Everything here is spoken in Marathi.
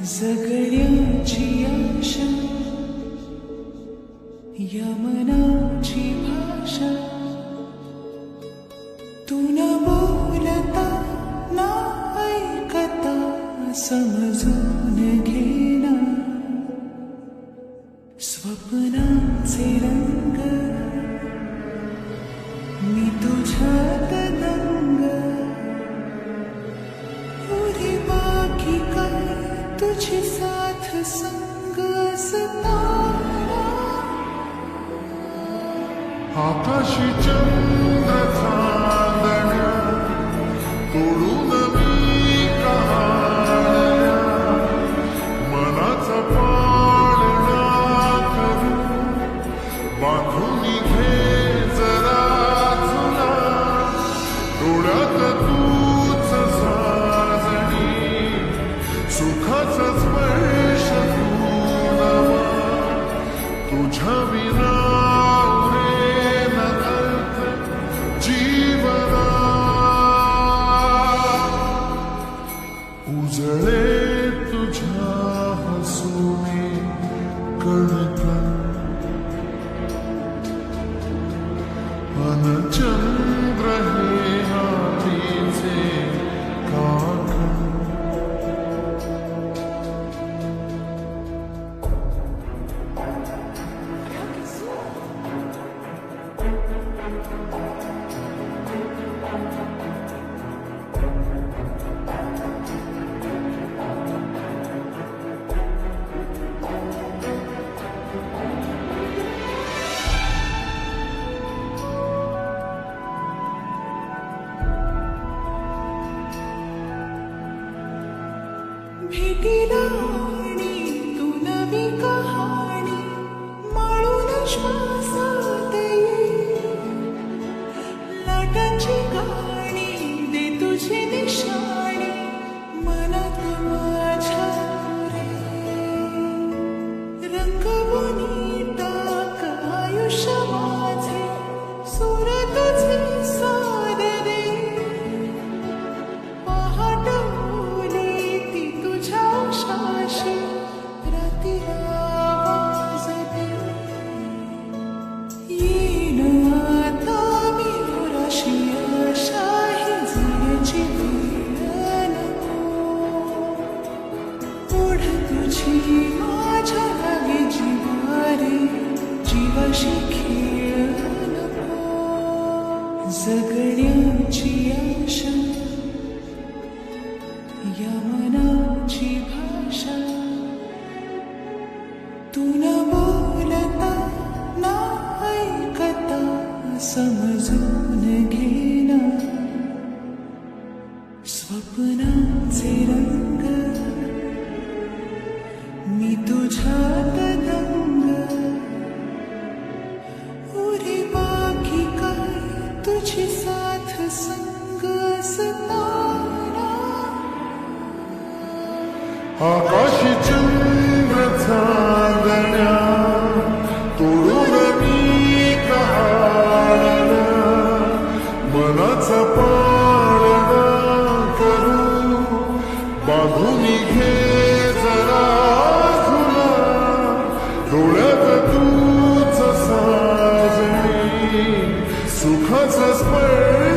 जगण्याची आशा या मनाची भाषा तू न बोलता ना ऐकता समजून घेना स्वप्नांचे रंग मी तुझ्यात दंग पुरी बाकी काय तुझी साथ संग असताना आकाशी चंद्र चांदण्या तोडून मी कहाण्या मनाचा पाळणा करू बांधून घे जरा जुना डोळ्यात तूच साजणी सुखाचा स्पर्श तू नवा तुझ्या विना उजळे तुझ्या हसूने कणकण अन चंद्र हे आधीचे काकण भेटीला आणि तू नवी कहाणी माळून श्वासात ये लाटांची गाणी दे तुझी निशाणी मनात माझ्या रे रंगवून टाक आयुष्य माझे सूर तुझे साद दे पहाट शाशी राती आवाज दे येईन आता मी पुराशी आशा ही जगण्याची वेळ नको ओढ तुझी माझ्या लागे जिवारे जीवाशी खेळ नको जगण्याची आशा या मनाची भाषा तू न बोलता ना ऐकता समजून घेना स्वप्नांचे रंग मी तुझ्यात दंग उरी बाकी काय तुझी साथ संग असताना आकाशी चंद्र चांदण्या तोडून मी कहाण्या मनाचा पाळणा करू बांधून घे जरा जुना डोळ्यात तूच साजणी सुखाचा स्पर्श